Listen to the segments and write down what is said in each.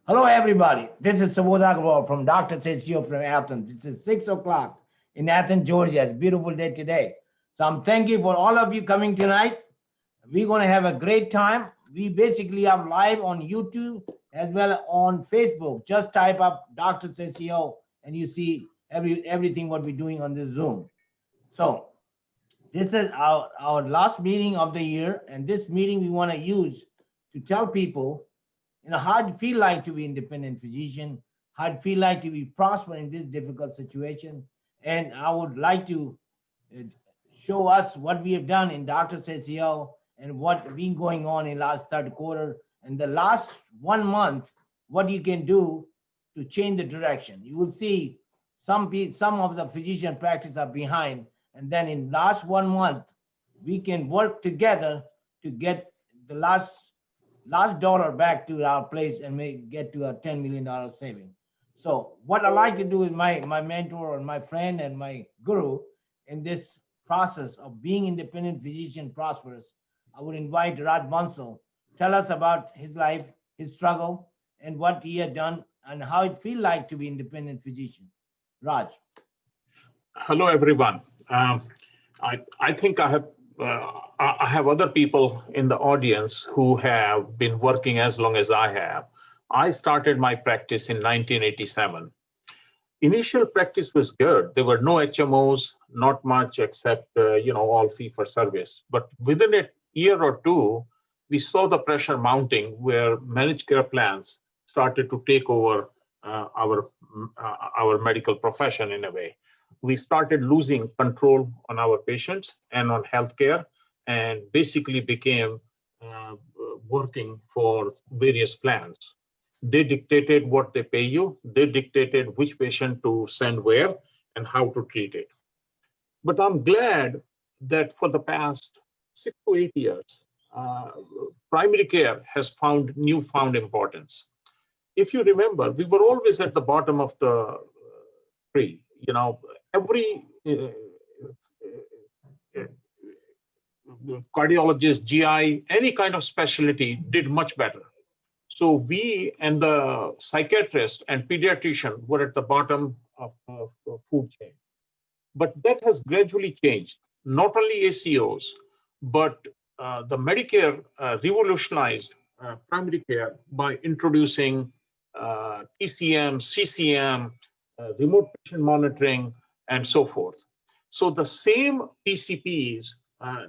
Hello, everybody. This is Subodh Agarwal from Dr. Sesio from Athens. This is 6 o'clock in Athens, Georgia. It's a beautiful day today. So I'm thanking for all of you coming tonight. We're going to have a great time. We basically are live on YouTube as well on Facebook. Just type up Dr. Sesio and you see everything what we're doing on this Zoom. So this is our last meeting of the year, and this meeting we want to use to tell people how it feel like to be independent physician, how it feel like to be prosper in this difficult situation. And I would like to uh, show us what we have done in Dr. Sesio and what been going on in last third quarter and the last 1 month, what you can do to change the direction. You will see some of the physician practice are behind, and then in last 1 month, we can work together to get the last dollar back to our place and get to a $10 million saving. So what I like to do is my mentor and my friend and my guru in this process of being independent physician prosperous, I would invite Raj Bansal, tell us about his life, his struggle, and what he had done and how it feel like to be independent physician. Raj. Hello, everyone. I think I have other people in the audience who have been working as long as I have. I started my practice in 1987. Initial practice was good. There were no HMOs, not much except all fee for service. But within a year or two, we saw the pressure mounting where managed care plans started to take over our medical profession in a way. We started losing control on our patients and on healthcare, and basically became working for various plans. They dictated what they pay you. They dictated which patient to send where and how to treat it. But I'm glad that for the past 6 to 8 years, primary care has found newfound importance. If you remember, we were always at the bottom of the tree. Every cardiologist, GI, any kind of specialty did much better. So we and the psychiatrist and pediatrician were at the bottom of the food chain. But that has gradually changed. Not only ACOs, but the Medicare revolutionized primary care by introducing TCM, CCM, remote patient monitoring, and so forth. So the same PCPs,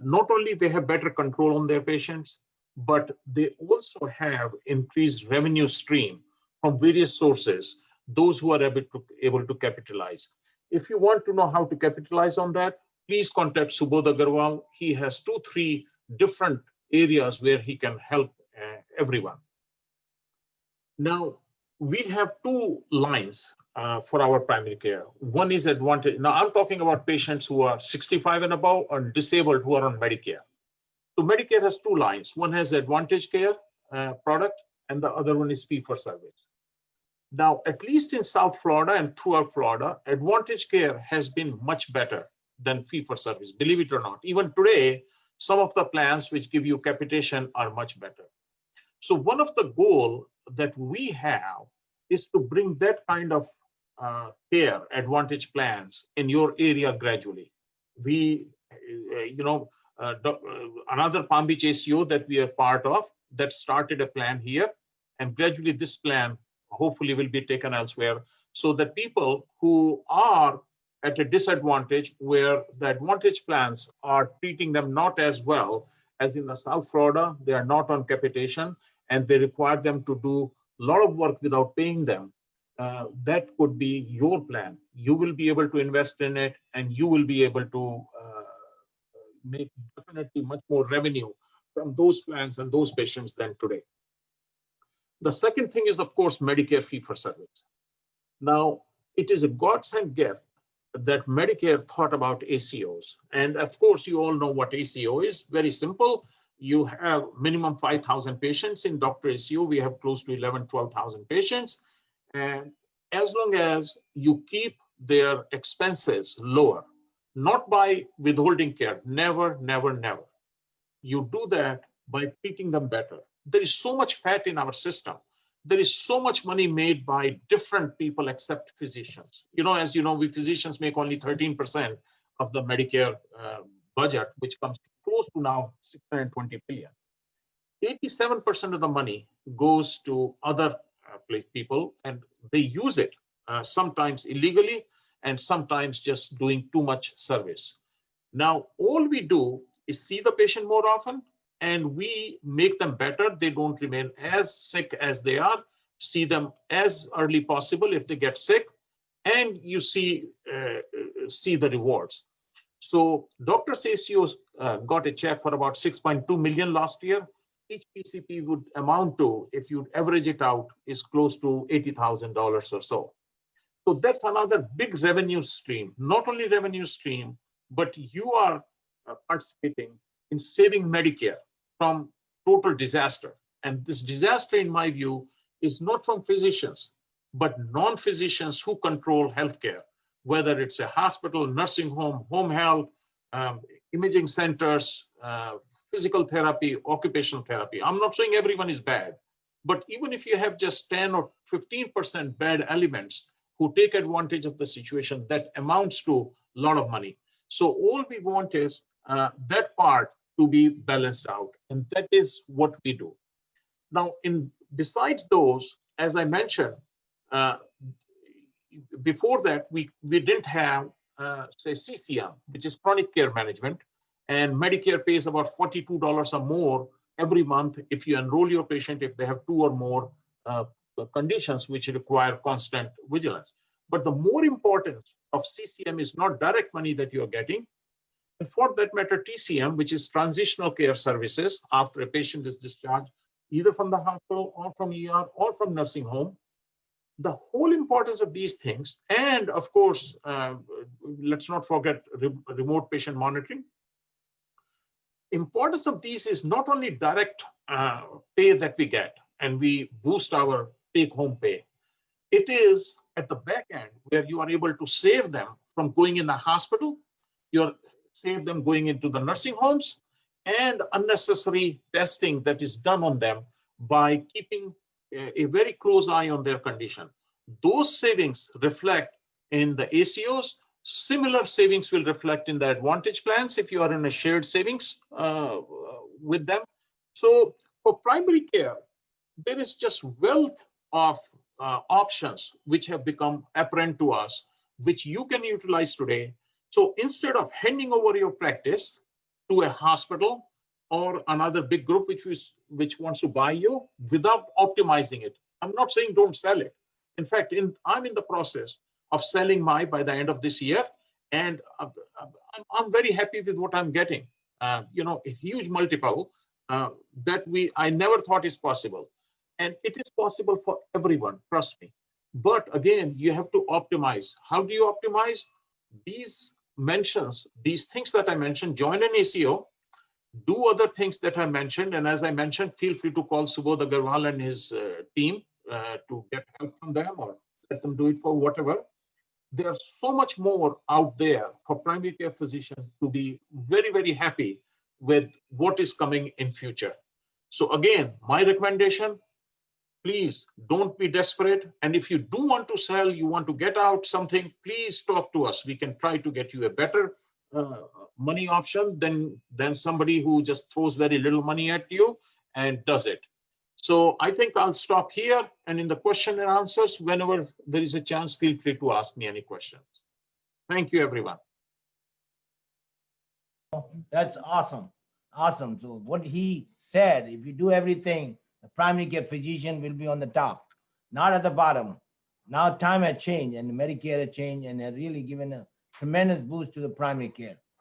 not only they have better control on their patients, but they also have increased revenue stream from various sources, those who are able to capitalize. If you want to know how to capitalize on that, please contact Subodh Agarwal. He has 2-3 different areas where he can help everyone. Now, we have 2 lines for our primary care. One is Advantage. Now, I'm talking about patients who are 65 and above or disabled who are on Medicare. So Medicare has 2 lines. One has Advantage Care product, and the other one is fee for service. Now, at least in South Florida and throughout Florida, Advantage Care has been much better than fee for service, believe it or not. Even today, some of the plans which give you capitation are much better. So one of the goals that we have is to bring that kind of care Advantage plans in your area gradually. We, another Palm Beach ACO that we are part of that started a plan here, and gradually this plan hopefully will be taken elsewhere, so that people who are at a disadvantage where the Advantage plans are treating them not as well as in the South Florida, they are not on capitation and they require them to do a lot of work without paying them. That could be your plan. You will be able to invest in it, and you will be able to make definitely much more revenue from those plans and those patients than today. The second thing is, of course, Medicare fee for service. Now, it is a godsend gift that Medicare thought about ACOs. And of course, you all know what ACO is. Very simple. You have minimum 5,000 patients in Dr. ACO. We have close to 11,000, 12,000 patients. And as long as you keep their expenses lower, not by withholding care, never, never, never. You do that by treating them better. There is so much fat in our system there is so much money made by different people except physicians. As you know, we physicians make only 13% of the Medicare budget, which comes close to now 620 billion. 87% of the money goes to other people, and they use it sometimes illegally and sometimes just doing too much service. Now, all we do is see the patient more often, and we make them better. They don't remain as sick as they are. See them as early possible if they get sick, and you see the rewards. So Dr. ACOs got a check for about 6.2 million last year. Each PCP would amount to, if you average it out, is close to $80,000 or so. So that's another big revenue stream. Not only revenue stream, but you are participating in saving Medicare from total disaster. And this disaster, in my view, is not from physicians, but non-physicians who control healthcare, whether it's a hospital, nursing home, home health, imaging centers, physical therapy, occupational therapy. I'm not saying everyone is bad, but even if you have just 10 or 15% bad elements who take advantage of the situation, that amounts to a lot of money. So all we want is that part to be balanced out, and that is what we do. Now, besides those, as I mentioned, before that, we didn't have, say, CCM, which is chronic care management, and Medicare pays about $42 or more every month if you enroll your patient, if they have 2 or more conditions which require constant vigilance. But the more importance of CCM is not direct money that you're getting. And for that matter, TCM, which is transitional care services after a patient is discharged, either from the hospital or from ER or from nursing home. The whole importance of these things, and of course, let's not forget remote patient monitoring. Importance of these is not only direct pay that we get, and we boost our take-home pay. It is at the back end where you are able to save them from going in the hospital, you save them going into the nursing homes, and unnecessary testing that is done on them by keeping a very close eye on their condition. Those savings reflect in the ACOs. Similar savings will reflect in the Advantage plans if you are in a shared savings with them. So for primary care, there is just wealth of options which have become apparent to us, which you can utilize today. So instead of handing over your practice to a hospital or another big group which wants to buy you without optimizing it, I'm not saying don't sell it. In fact, I'm in the process of selling by the end of this year, and I'm very happy with what I'm getting. A huge multiple that I never thought is possible. And it is possible for everyone, trust me. But again, you have to optimize. How do you optimize? These things that I mentioned, join an ACO, do other things that I mentioned. And as I mentioned, feel free to call Subodh Agarwal and his team to get help from them or let them do it for whatever. There's so much more out there for primary care physicians to be very, very happy with what is coming in future. So again, my recommendation, please don't be desperate. And if you do want to sell, you want to get out something, please talk to us. We can try to get you a better money option than somebody who just throws very little money at you and does it. So I think I'll stop here, and in the question and answers, whenever there is a chance, feel free to ask me any questions. Thank you, everyone. That's awesome. Awesome. So what he said, if you do everything, the primary care physician will be on the top, not at the bottom. Now time has changed, and the Medicare has changed, and they're really given a tremendous boost to the primary care.